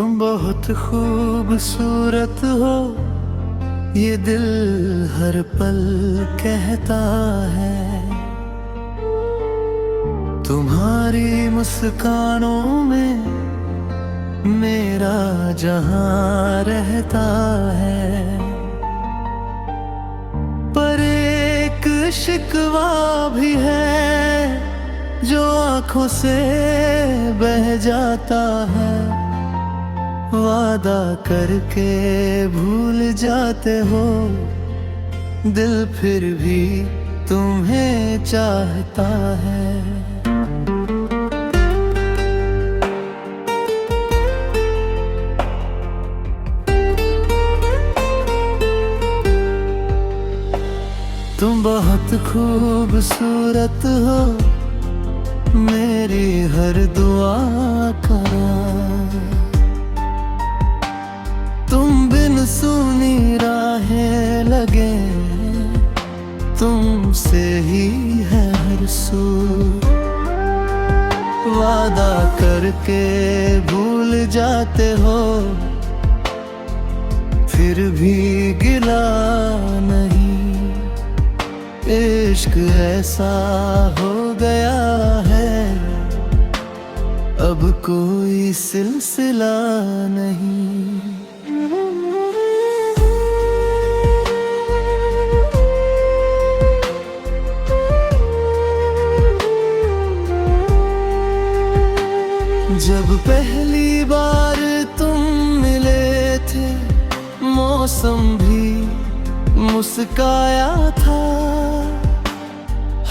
तुम बहुत खूबसूरत हो, ये दिल हर पल कहता है। तुम्हारी मुस्कानों में मेरा जहां रहता है। पर एक शिकवा भी है जो आंखों से बह जाता है। वादा करके भूल जाते हो, दिल फिर भी तुम्हें चाहता है। तुम बहुत खूबसूरत हो, मेरी हर दुआ का। तुम बिन सुनी राहें लगे, तुमसे ही है हर सू। वादा करके भूल जाते हो, फिर भी गिला नहीं। इश्क ऐसा हो गया है, अब कोई सिलसिला नहीं। जब पहली बार तुम मिले थे, मौसम भी मुस्काया था।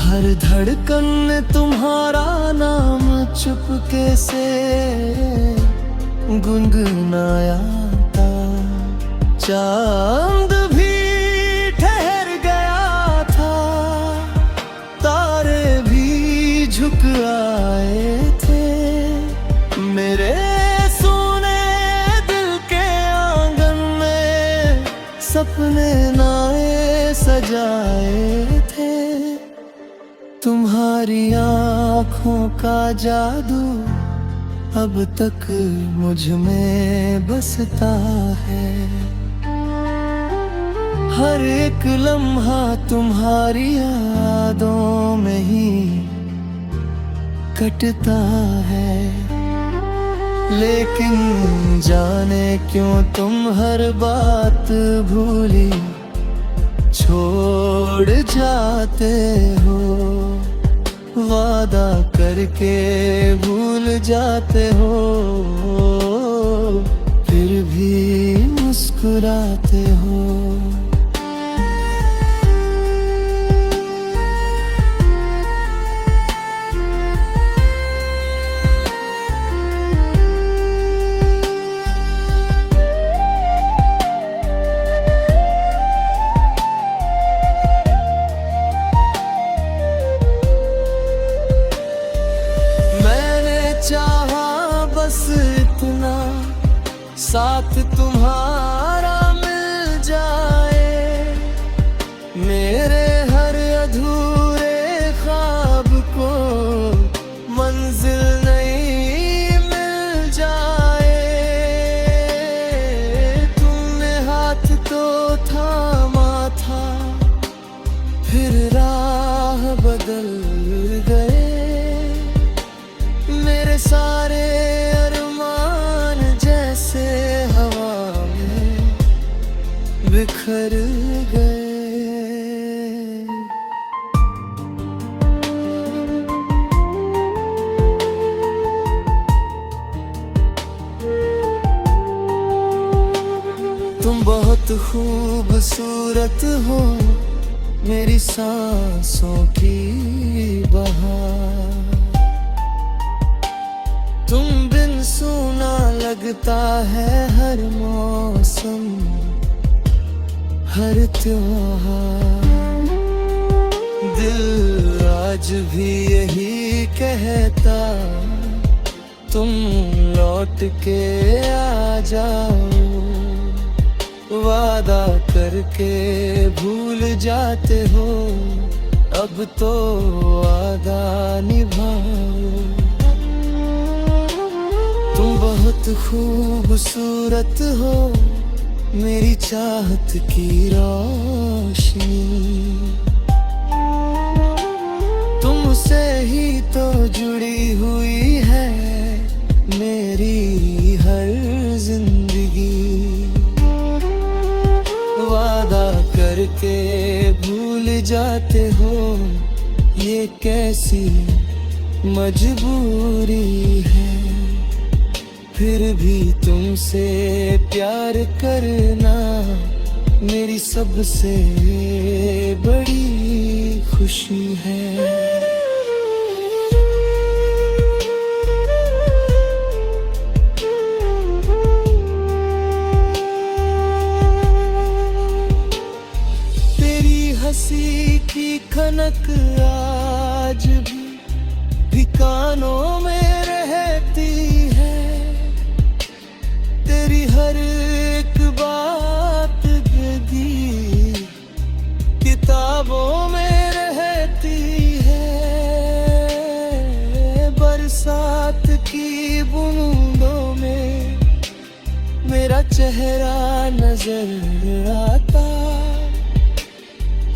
हर धड़कन ने तुम्हारा नाम चुपके से गुनगुनाया था। चांद भी ठहर गया था, तारे भी झुक आए थे। मेरे सोने दिल के आंगन में सपने नाए सजाए थे। तुम्हारी आँखों का जादू अब तक मुझ में बसता है। हर एक लम्हा तुम्हारी यादों में ही कटता है। लेकिन जाने क्यों तुम हर बात भूली छोड़ जाते हो। वादा करके भूल जाते हो, फिर भी मुस्कुराते हो। बस इतना साथ तुम्हारा मिल जाए, मेरे हर अधूरे ख्वाब को मंजिल नहीं मिल जाए। तुमने हाथ तो थामा था, फिर राह बदल गए। मेरे सारे बिखर गए। तुम बहुत खूबसूरत हो, मेरी सांसों की बहार। तुम बिन सूना लगता है हर मौसम, हर त्योहार। दिल आज भी यही कहता, तुम लौट के आ जाओ। वादा करके भूल जाते हो, अब तो वादा निभाओ। तुम बहुत खूबसूरत हो मेरी चाहत की रोशनी, तुमसे ही तो जुड़ी हुई है मेरी हर जिंदगी। वादा करके भूल जाते हो ये कैसी मजबूरी है, फिर भी तुमसे प्यार करना मेरी सबसे बड़ी खुशी है। तेरी हंसी की खनक आज भी कानों में रहती है, तेरी हर एक बात भी किताबों में रहती है। बरसात की बूंदों में मेरा चेहरा नजर आता,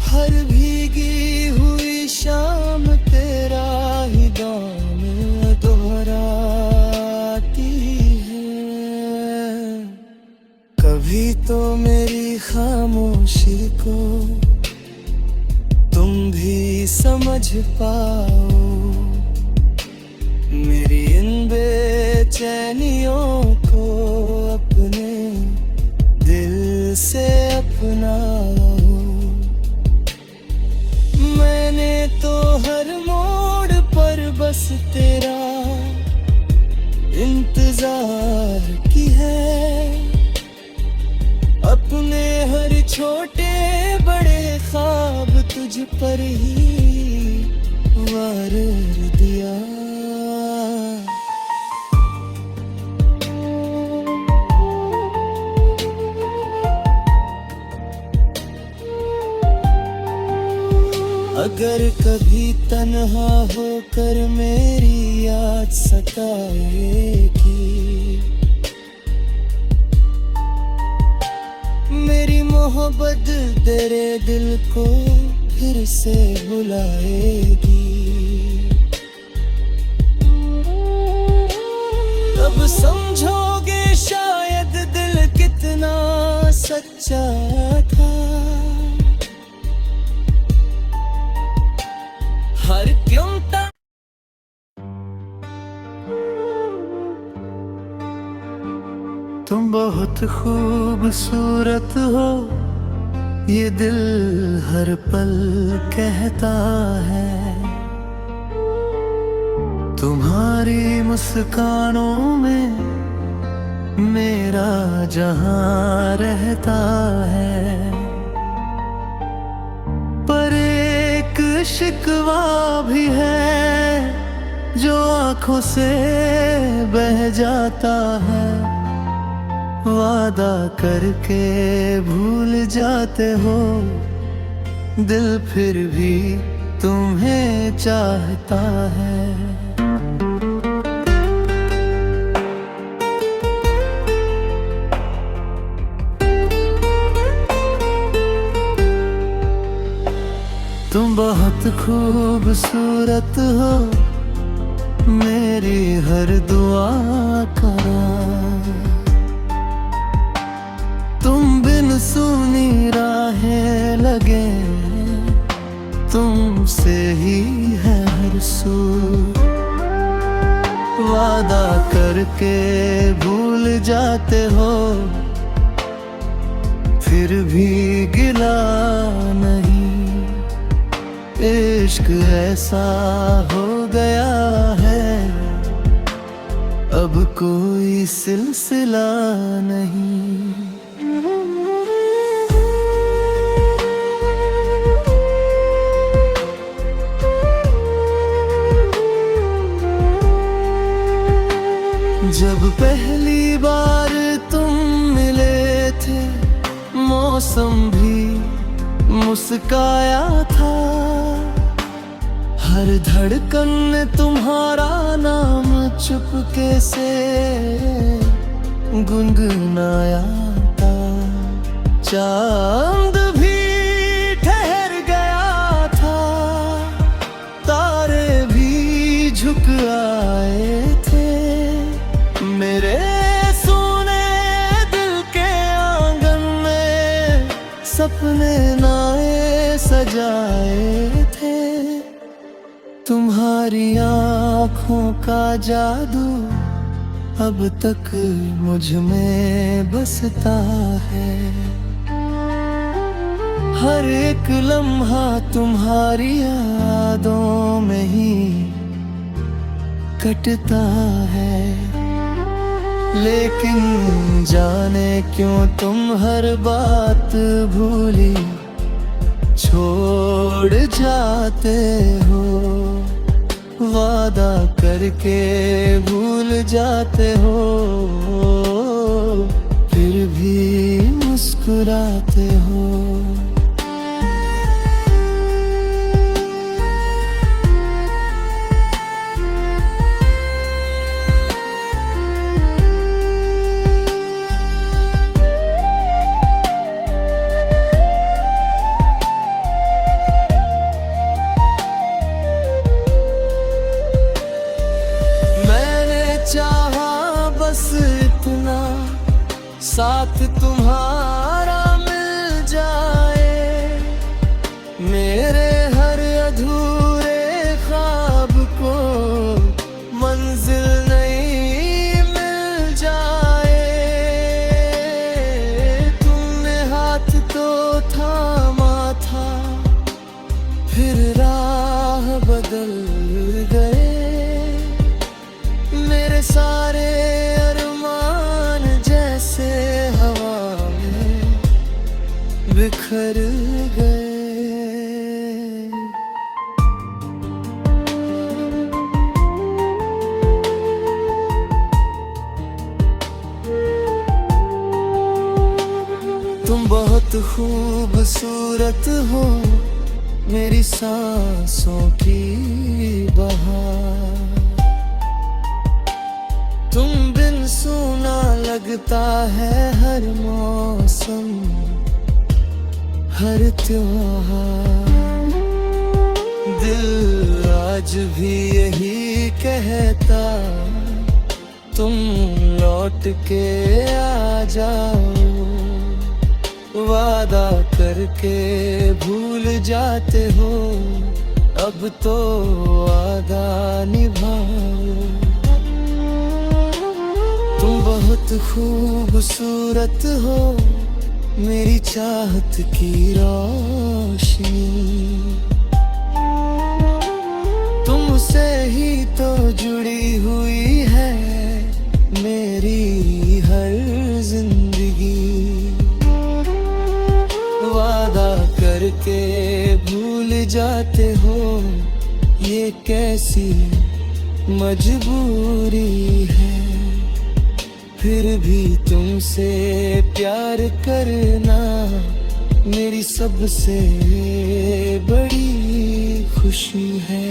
हर भीगी हुई शाम तेरा ही दाम दोहराती है। कभी तो मेरी खामोशी को तुम भी समझ पाओ, मेरी इन बेचैनियों को अपने दिल से अपनाओ। मैंने तो हर मोड़ पर बस तेरा इंतजार की है, अपने हर छोटे बड़े ख्वाब तुझ पर ही वार दिया। अगर कभी तन्हा होकर मेरी याद सताएगी, मेरी मोहब्बत तेरे दिल को फिर से बुलाएगी। तब समझोगे शायद दिल कितना सच्चा था, हर क्यों तक तुम बहुत खूबसूरत हो ये दिल हर पल कहता है, तुम्हारी मुस्कानों में मेरा जहां रहता है। पर एक शिकवा भी है जो आंखों से बह जाता है, वादा करके भूल जाते हो दिल फिर भी तुम्हें चाहता है। तुम बहुत खूबसूरत हो मेरी हर दुआ का, तुम बिन सुनी राहें लगे तुमसे ही है हर सू। वादा करके भूल जाते हो फिर भी गिला नहीं, इश्क ऐसा हो गया है अब कोई सिलसिला नहीं। जब पहली बार तुम मिले थे मौसम भी मुस्काया था, हर धड़कन ने तुम्हारा नाम चुपके से गुनगुनाया था। चांद भी ठहर गया था, तारे भी झुक आए थे। मेरे सोने दिल के आंगन में सपने नाए सजाए थे। तुम्हारी आँखों का जादू अब तक मुझ में बसता है। हर एक लम्हा तुम्हारी यादों में ही कटता है। लेकिन जाने क्यों तुम हर बात भूली छोड़ जाते हो। वादा करके भूल जाते हो, फिर भी मुस्कुराते हो। बस इतना साथ तुम्हारा मिल जाए, मेरे हर अधूरे ख्वाब को मंजिल नहीं मिल जाए। तुमने हाथ तो थामा था, फिर राह बदल गए। मेरे सारे बिखर गए। तुम बहुत खूबसूरत हो, मेरी सांसों की बहार। तुम बिन सूना लगता है हर मौसम, हर त्योहार। दिल आज भी यही कहता, तुम लौट के आ जाओ। वादा करके भूल जाते हो, अब तो वादा निभाओ। तुम बहुत खूबसूरत हो, मेरी चाहत की रोशनी। तुमसे ही तो जुड़ी हुई है मेरी हर जिंदगी। वादा करके भूल जाते हो, ये कैसी मजबूरी है। फिर भी तुमसे प्यार करना मेरी सबसे बड़ी खुशी है।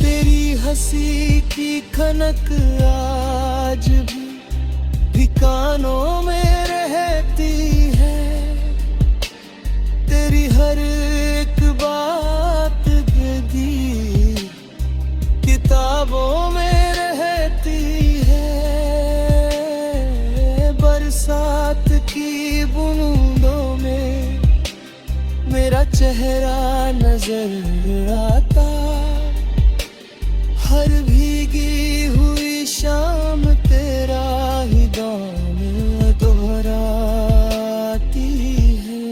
तेरी हंसी की खनक आज भी कानों में रहती है। तेरी हर एक बात भी किताबों में रहती है। बरसात की बूंदों में मेरा चेहरा नजर आता। हर भीगी हुई शाम तेरा ही गान दोहराती है।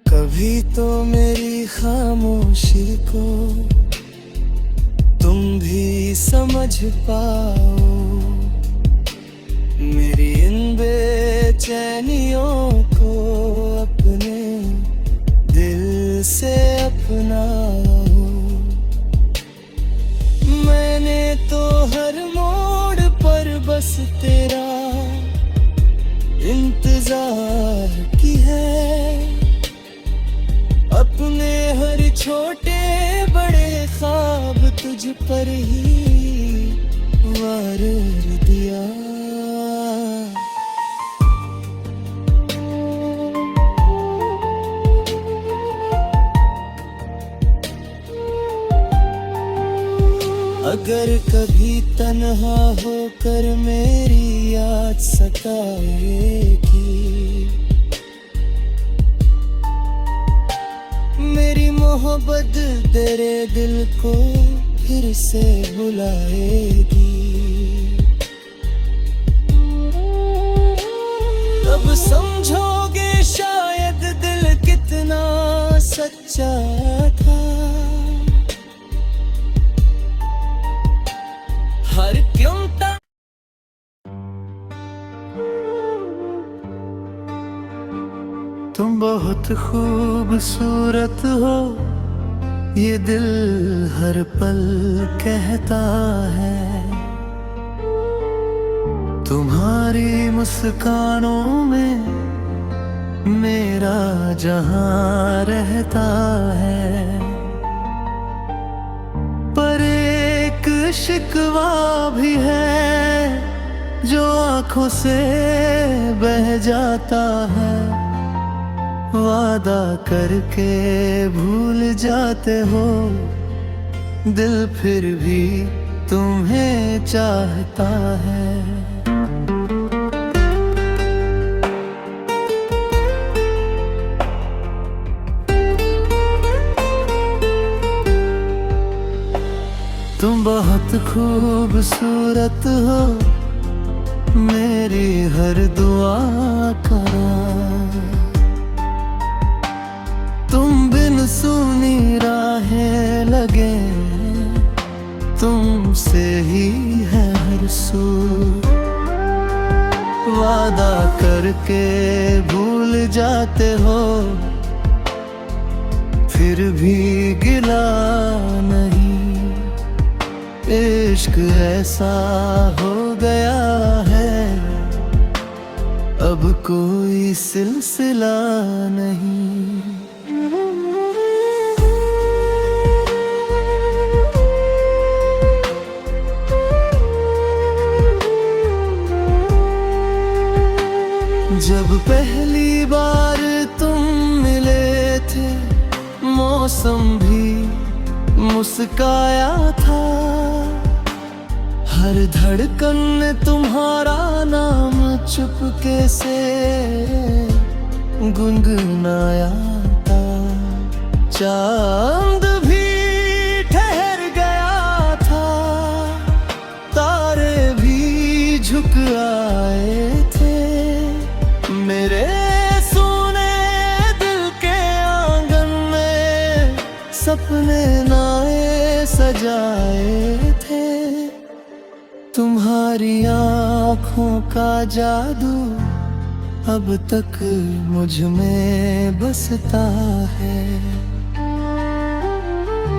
कभी तो मेरी खामोशी को तुम भी समझ पाओ। मेरी इन बेचैनियों को अपने दिल से अपनाओ। मैंने तो हर मोड़ पर बस तेरा इंतजार है, अपने हर छोटे बड़े ख्वाब तुझ पर ही वार दिया। अगर कभी तन्हा होकर मेरी याद सताएगी, मेरी मोहब्बत तेरे दिल को फिर से बुलाएगी। तब समझोगे शायद दिल कितना सच्चा था। हर क्यों तुम बहुत खूबसूरत हो, ये दिल हर पल कहता है। तुम्हारी मुस्कानों में मेरा जहां रहता है। पर एक शिकवा भी है जो आंखों से बह जाता है। वादा करके भूल जाते हो, दिल फिर भी तुम्हें चाहता है। तुम बहुत खूबसूरत हो, मेरी हर दुआ का। तुम बिन सुनी राहें लगे, तुमसे ही है हर सू। वादा करके भूल जाते हो, फिर भी गिला नहीं। इश्क ऐसा हो गया है, अब कोई सिलसिला नहीं। जब पहली बार तुम मिले थे, मौसम भी मुस्काया था। हर धड़कन ने तुम्हारा नाम चुपके से गुनगुनाया था। चांद भी ठहर गया था, तारे भी झुक आए थे। मेरे सोने दिल के आंगन में सपने नाए सजाए थे। तुम्हारी आँखों का जादू अब तक मुझ में बसता है।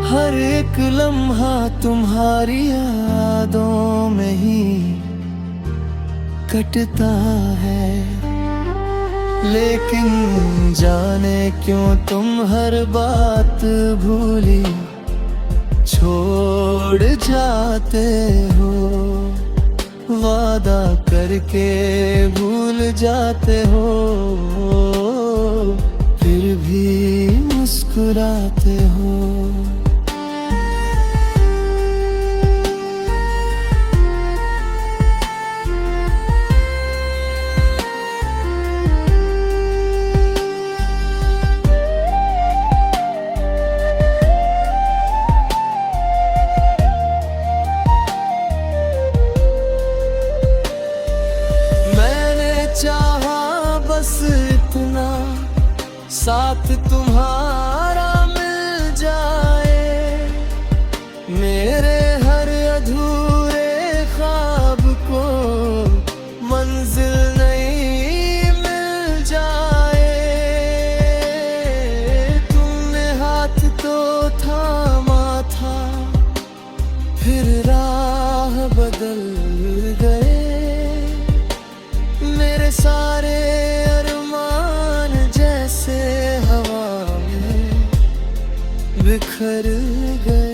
हर एक लम्हा तुम्हारी यादों में ही कटता है। लेकिन जाने क्यों तुम हर बात भूली छोड़ जाते हो। वादा करके भूल जाते हो, फिर भी मुस्कुराते हो। बस इतना साथ तुम्हारा मिल जाए, मेरे हर अधूरे ख्वाब को मंजिल नहीं मिल जाए। तुमने हाथ तो थामा था, फिर राह बदल गए। मेरे सारे अरमान बिखर गए।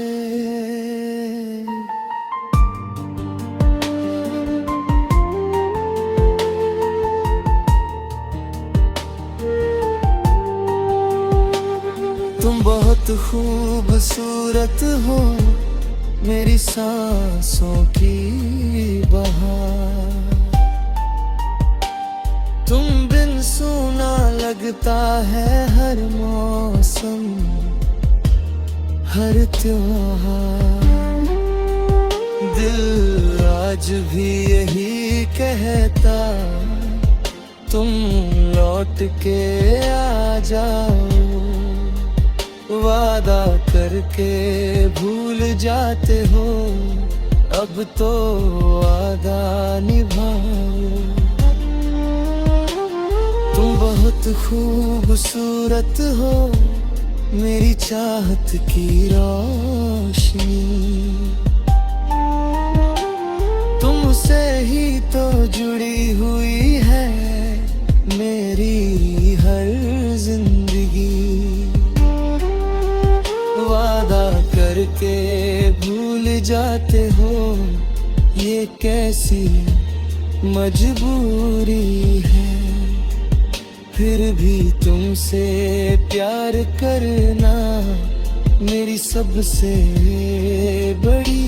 तुम बहुत खूबसूरत हो, मेरी सांसों की बहार। तुम बिन सुना लगता है हर मौसम, हर त्योहार। दिल आज भी यही कहता, तुम लौट के आ जाओ। वादा करके भूल जाते हो, अब तो वादा निभाओ। तुम बहुत खूबसूरत हो, मेरी चाहत की रोशनी। तुमसे ही तो जुड़ी हुई है मेरी हर जिंदगी। वादा करके भूल जाते हो, ये कैसी मजबूरी है। फिर भी तुमसे प्यार करना मेरी सबसे बड़ी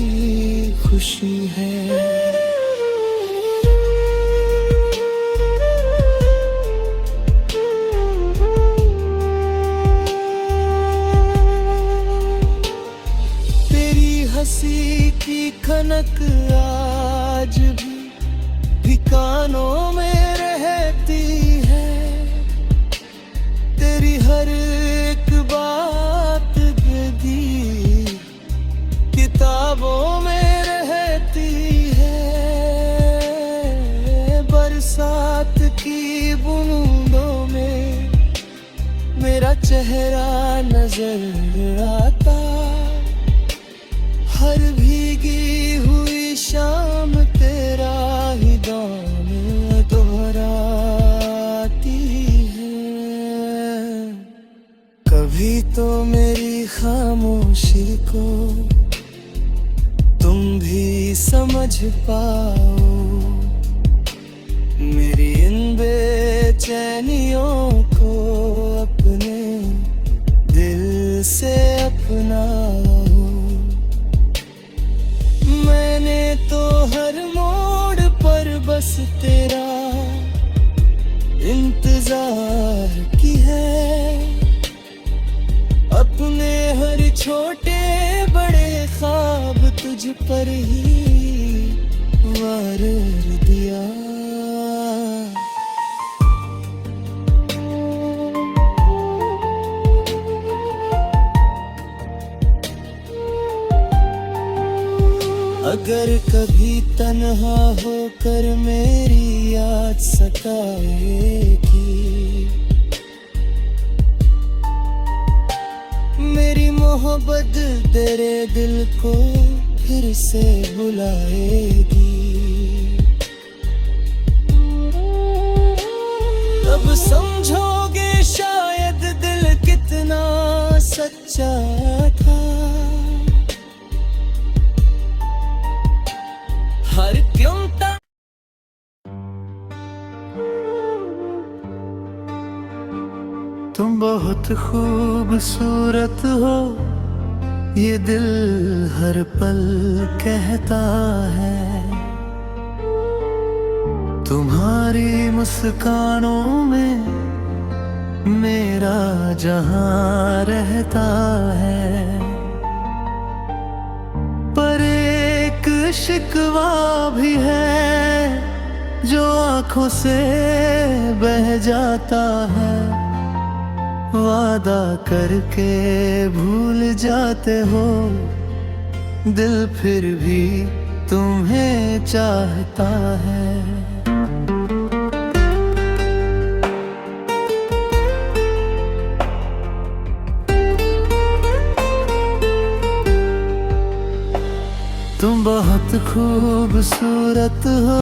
खुशी है। हंसी की खनक आज भी कानों में रहती है। तेरी हर एक बात भी किताबों में रहती है। बरसात की बूंदों में मेरा चेहरा नजर आता। हर भीगी हुई शाम तेरा ही दाम दोहराती है। कभी तो मेरी खामोशी को तुम भी समझ पाओ। मेरी इन बेचैनियों को अपने दिल से अपनाओ। मैंने तो हर मोड़ पर बस तेरा इंतजार की है। अपने हर छोटे बड़े ख्वाब तुझ पर ही वार दिया। अगर कभी तन्हा होकर मेरी याद सताएगी, मेरी मोहब्बत तेरे दिल को फिर से बुलाएगी। तब समझोगे शायद दिल कितना सच्चा था। हर क्यों तुम बहुत खूबसूरत हो, ये दिल हर पल कहता है। तुम्हारी मुस्कानों में मेरा जहां रहता है। पर एक शिकवा भी है जो आंखों से बह जाता है। वादा करके भूल जाते हो, दिल फिर भी तुम्हें चाहता है। तुम बहुत खूबसूरत हो।